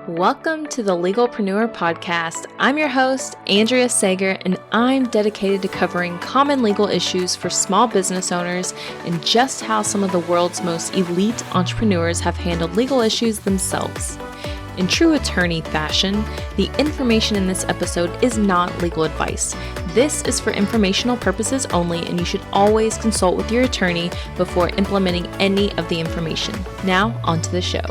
Welcome to the Legalpreneur Podcast. I'm your host, Andrea Sager, and I'm dedicated to covering common legal issues for small business owners and just how some of the world's most elite entrepreneurs have handled legal issues themselves. In true attorney fashion, the information in this episode is not legal advice. This is for informational purposes only, and you should always consult with your attorney before implementing any of the information. Now, on to the show.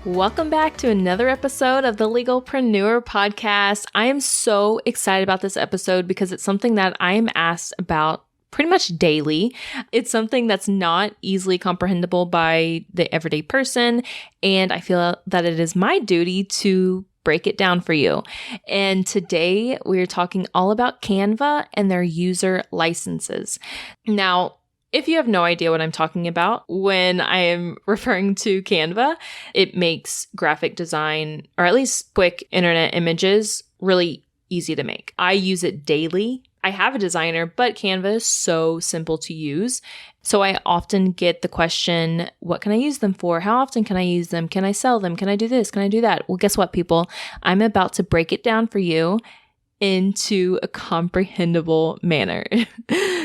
Welcome back to another episode of the Legalpreneur Podcast. I am so excited about this episode because it's something that I am asked about pretty much daily. It's something that's not easily comprehensible by the everyday person, and I feel that it is my duty to break it down for you. And today we are talking all about Canva and their user licenses. Now, if you have no idea what I'm talking about when I am referring to Canva, it makes graphic design, or at least quick internet images, really easy to make. I use it daily. I have a designer, but Canva is so simple to use. So I often get the question, what can I use them for? How often can I use them? Can I sell them? Can I do this? Can I do that? Well, guess what, people? I'm about to break it down for you into a comprehensible manner.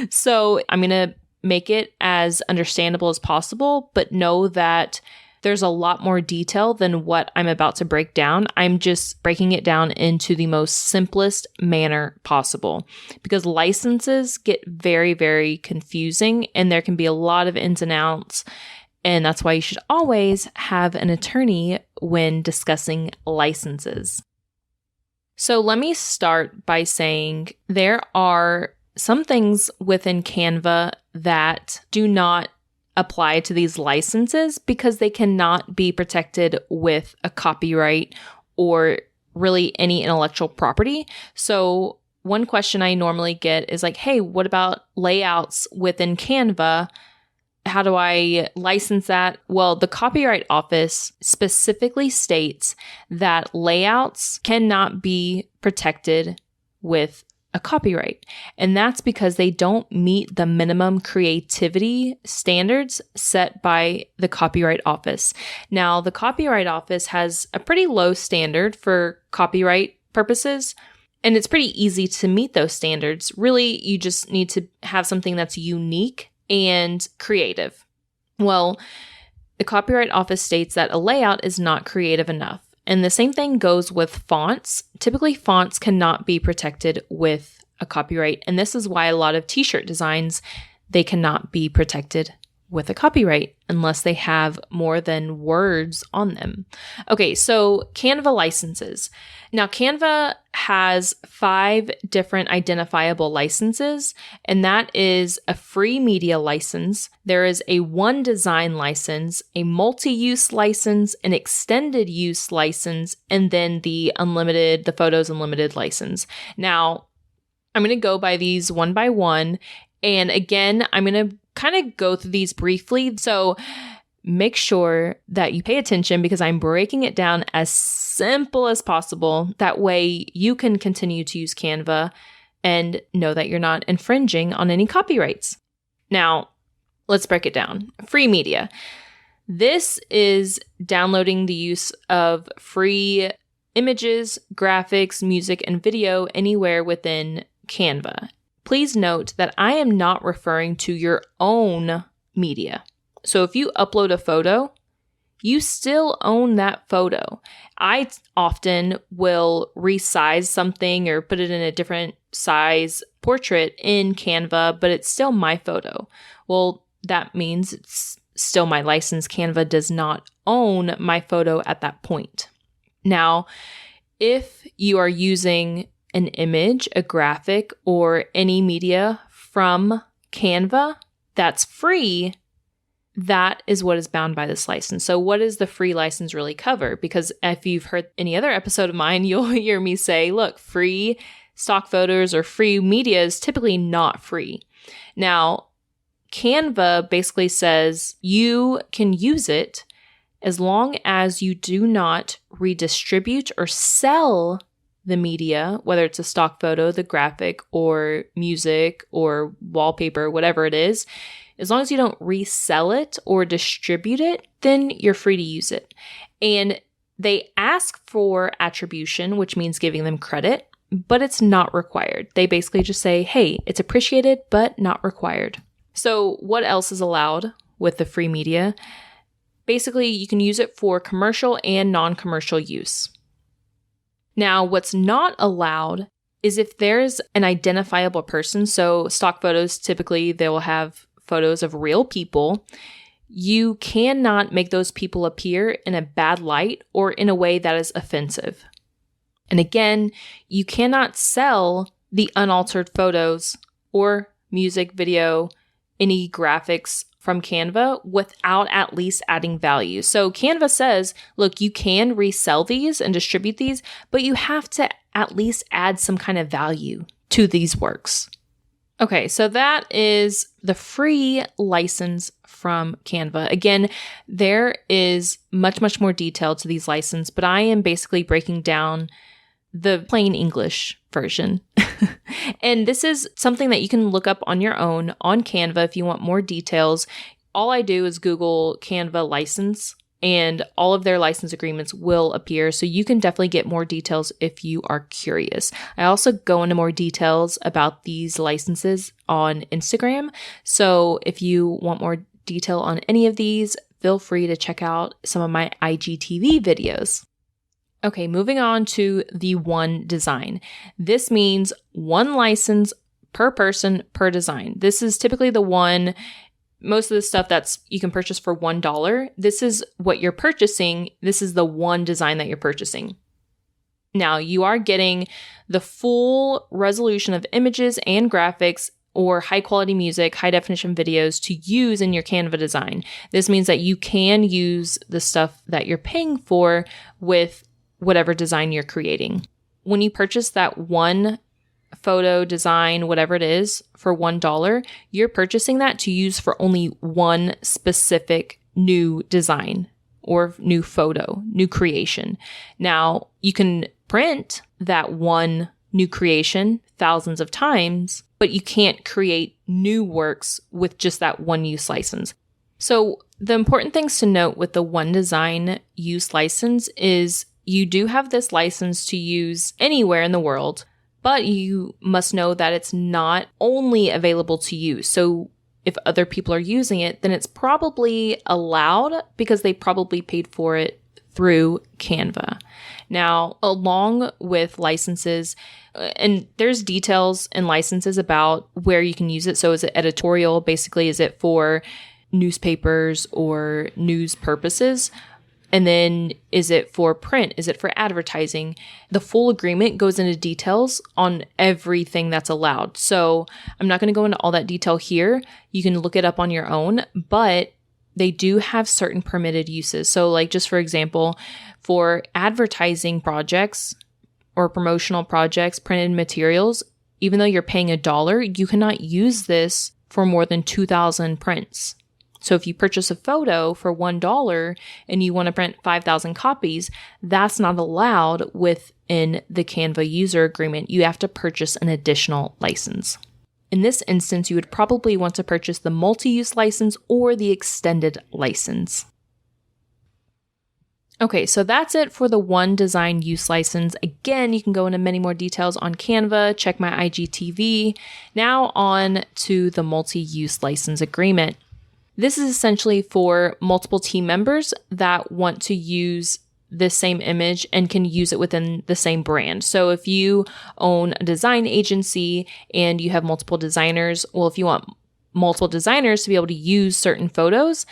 So I'm going to make it as understandable as possible, but know that there's a lot more detail than what I'm about to break down. I'm just breaking it down into the most simplest manner possible because licenses get very, very confusing and there can be a lot of ins and outs. And that's why you should always have an attorney when discussing licenses. So let me start by saying there are some things within Canva that do not apply to these licenses because they cannot be protected with a copyright or really any intellectual property. So one question I normally get is like, hey, what about layouts within Canva? How do I license that? Well, the Copyright Office specifically states that layouts cannot be protected with a copyright. And that's because they don't meet the minimum creativity standards set by the Copyright Office. Now, the Copyright Office has a pretty low standard for copyright purposes, and it's pretty easy to meet those standards. Really, you just need to have something that's unique and creative. Well, the Copyright Office states that a layout is not creative enough. And the same thing goes with fonts. Typically, fonts cannot be protected with a copyright. And this is why a lot of t-shirt designs, they cannot be protected with a copyright unless they have more than words on them. Okay, so Canva licenses. Now, Canva has 5 different identifiable licenses, and that is a free media license. There is a one design license, a multi-use license, an extended use license, and then the Photos Unlimited license. Now, I'm going to go by these one by one. And again, I'm going to kind of go through these briefly. So make sure that you pay attention because I'm breaking it down as simple as possible. That way you can continue to use Canva and know that you're not infringing on any copyrights. Now, let's break it down. Free media. This is downloading the use of free images, graphics, music, and video anywhere within Canva. Please note that I am not referring to your own media. So if you upload a photo, you still own that photo. I often will resize something or put it in a different size portrait in Canva, but it's still my photo. Well, that means it's still my license. Canva does not own my photo at that point. Now, if you are using an image, a graphic, or any media from Canva that's free, that is what is bound by this license. So what does the free license really cover? Because if you've heard any other episode of mine, you'll hear me say, look, free stock photos or free media is typically not free. Now, Canva basically says you can use it as long as you do not redistribute or sell the media, whether it's a stock photo, the graphic, or music, or wallpaper, whatever it is. As long as you don't resell it or distribute it, then you're free to use it. And they ask for attribution, which means giving them credit, but it's not required. They basically just say, hey, it's appreciated, but not required. So what else is allowed with the free media? Basically, you can use it for commercial and non-commercial use. Now, what's not allowed is if there's an identifiable person. So stock photos, typically they will have photos of real people. You cannot make those people appear in a bad light or in a way that is offensive. And again, you cannot sell the unaltered photos or music, video, any graphics from Canva without at least adding value. So Canva says, look, you can resell these and distribute these, but you have to at least add some kind of value to these works. Okay, so that is the free license from Canva. Again, there is much, much more detail to these licenses, but I am basically breaking down the plain English version. And this is something that you can look up on your own on Canva if you want more details. All I do is Google Canva license, and all of their license agreements will appear. So you can definitely get more details if you are curious. I also go into more details about these licenses on Instagram. So if you want more detail on any of these, feel free to check out some of my IGTV videos. Okay, moving on to the one design. This means one license per person per design. This is typically the one, most of the stuff that's you can purchase for $1. This is what you're purchasing. This is the one design that you're purchasing. Now, you are getting the full resolution of images and graphics or high quality music, high definition videos to use in your Canva design. This means that you can use the stuff that you're paying for with whatever design you're creating. When you purchase that one photo design, whatever it is, for $1, you're purchasing that to use for only one specific new design or new photo, new creation. Now, you can print that one new creation thousands of times, but you can't create new works with just that one use license. So the important things to note with the one design use license is you do have this license to use anywhere in the world, but you must know that it's not only available to you. So if other people are using it, then it's probably allowed because they probably paid for it through Canva. Now, along with licenses, and there's details and licenses about where you can use it. So is it editorial? Basically, is it for newspapers or news purposes? And then is it for print? Is it for advertising? The full agreement goes into details on everything that's allowed. So I'm not going to go into all that detail here. You can look it up on your own, but they do have certain permitted uses. So like just for example, for advertising projects or promotional projects, printed materials, even though you're paying $1, you cannot use this for more than 2,000 prints. So if you purchase a photo for $1 and you want to print 5,000 copies, that's not allowed within the Canva user agreement. You have to purchase an additional license. In this instance, you would probably want to purchase the multi-use license or the extended license. Okay, so that's it for the one design use license. Again, you can go into many more details on Canva, check my IGTV. Now on to the multi-use license agreement. This is essentially for multiple team members that want to use this same image and can use it within the same brand. So if you own a design agency and you have multiple designers, well, if you want multiple designers to be able to use certain photos,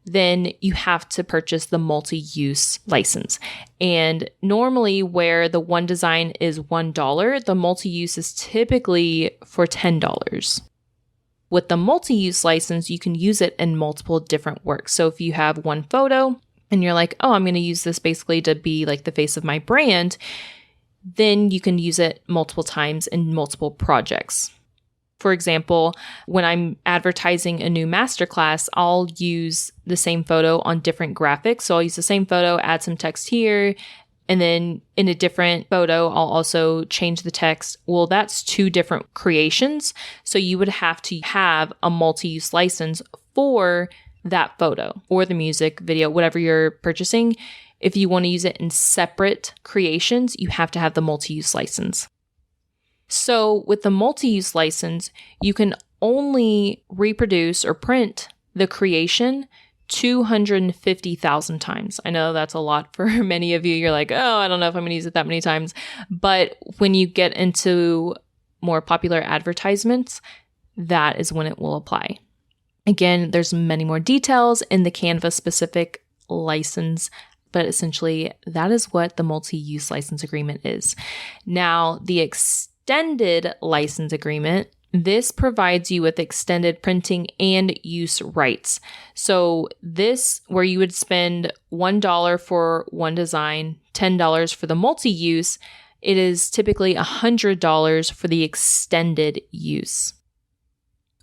then you have to purchase the multi-use license. And normally where the one design is $1, the multi-use is typically for $10. With the multi-use license, you can use it in multiple different works. So if you have one photo and you're like, oh, I'm going to use this basically to be like the face of my brand, then you can use it multiple times in multiple projects. For example, when I'm advertising a new masterclass, I'll use the same photo on different graphics. So I'll use the same photo, add some text here, And then in a different photo, I'll also change the text. Well, that's two different creations. So you would have to have a multi-use license for that photo or the music, video, whatever you're purchasing. If you want to use it in separate creations, you have to have the multi-use license. So with the multi-use license, you can only reproduce or print the creation 250,000 times. I know that's a lot for many of you. You're like, oh, I don't know if I'm going to use it that many times. But when you get into more popular advertisements, that is when it will apply. Again, there's many more details in the Canva specific license, but essentially that is what the multi-use license agreement is. Now, the extended license agreement, this provides you with extended printing and use rights. So this, where you would spend $1 for one design, $10 for the multi-use, it is typically $100 for the extended use.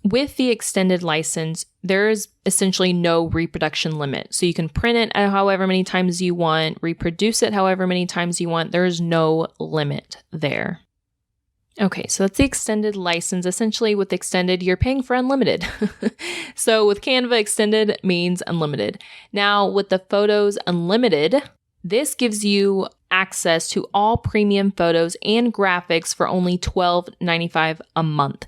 With the extended license, there is essentially no reproduction limit. So you can print it however many times you want, reproduce it however many times you want. There is no limit there. Okay, so that's the extended license. Essentially, with extended, you're paying for unlimited. So with Canva, extended means unlimited. Now, with the Photos Unlimited, this gives you access to all premium photos and graphics for only $12.95 a month.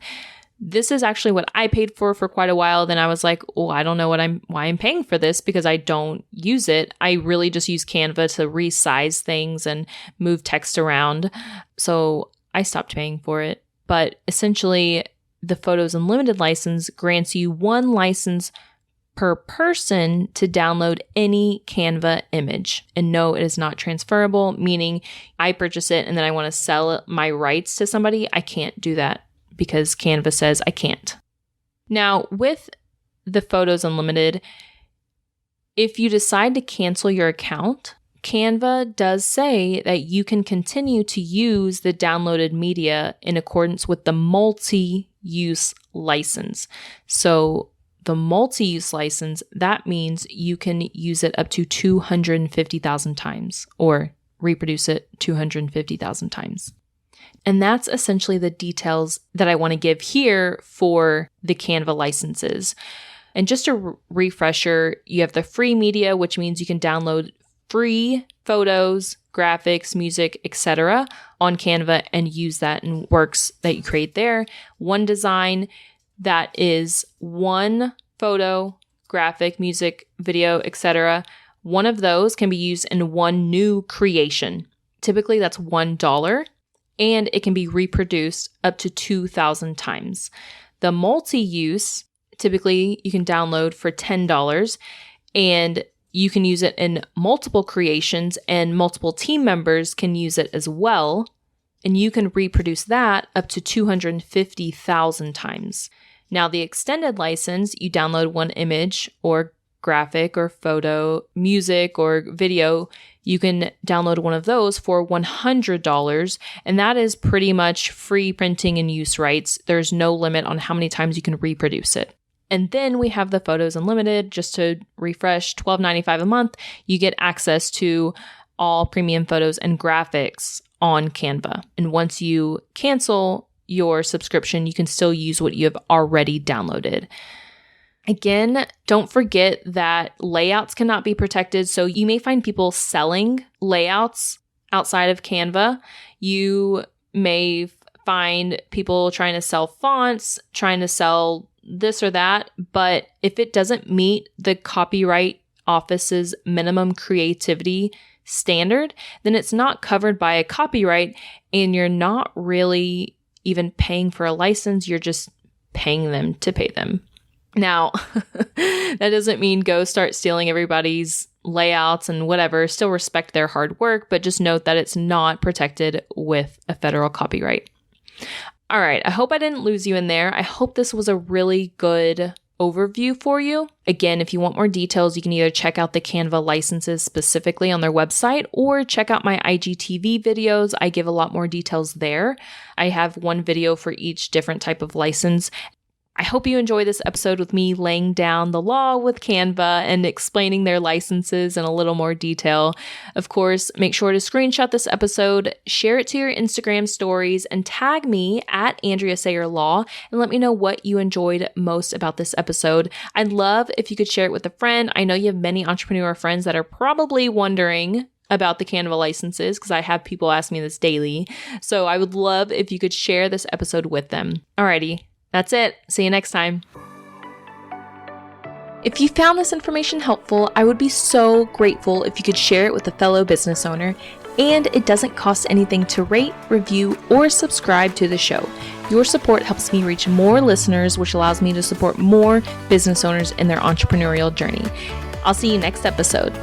This is actually what I paid for quite a while. Then I was like, oh, I don't know why I'm paying for this because I don't use it. I really just use Canva to resize things and move text around. So I stopped paying for it. But essentially, the Photos Unlimited license grants you one license per person to download any Canva image. And no, it is not transferable, meaning I purchase it and then I want to sell my rights to somebody. I can't do that because Canva says I can't. Now, with the Photos Unlimited, if you decide to cancel your account, Canva does say that you can continue to use the downloaded media in accordance with the multi-use license. So the multi-use license, that means you can use it up to 250,000 times or reproduce it 250,000 times. And that's essentially the details that I want to give here for the Canva licenses. And just a refresher, you have the free media, which means you can download free photos, graphics, music, etc. on Canva and use that in works that you create there. One design, that is one photo, graphic, music, video, etc. One of those can be used in one new creation. Typically that's $1 and it can be reproduced up to 2,000 times. The multi-use, typically you can download for $10 and you can use it in multiple creations and multiple team members can use it as well. And you can reproduce that up to 250,000 times. Now, the extended license, you download one image or graphic or photo, music or video. You can download one of those for $100. And that is pretty much free printing and use rights. There's no limit on how many times you can reproduce it. And then we have the Photos Unlimited, just to refresh, $12.95 a month. You get access to all premium photos and graphics on Canva. And once you cancel your subscription, you can still use what you have already downloaded. Again, don't forget that layouts cannot be protected. So you may find people selling layouts outside of Canva. You may find people trying to sell fonts, trying to sell this or that, but if it doesn't meet the Copyright Office's minimum creativity standard, then it's not covered by a copyright and you're not really even paying for a license, you're just paying them to pay them. Now, that doesn't mean go start stealing everybody's layouts and whatever, still respect their hard work, but just note that it's not protected with a federal copyright. All right, I hope I didn't lose you in there. I hope this was a really good overview for you. Again, if you want more details, you can either check out the Canva licenses specifically on their website or check out my IGTV videos. I give a lot more details there. I have one video for each different type of license. I hope you enjoy this episode with me laying down the law with Canva and explaining their licenses in a little more detail. Of course, make sure to screenshot this episode, share it to your Instagram stories, and tag me at Andrea Sayer Law and let me know what you enjoyed most about this episode. I'd love if you could share it with a friend. I know you have many entrepreneur friends that are probably wondering about the Canva licenses because I have people ask me this daily. So I would love if you could share this episode with them. Alrighty. That's it. See you next time. If you found this information helpful, I would be so grateful if you could share it with a fellow business owner. And it doesn't cost anything to rate, review, or subscribe to the show. Your support helps me reach more listeners, which allows me to support more business owners in their entrepreneurial journey. I'll see you next episode.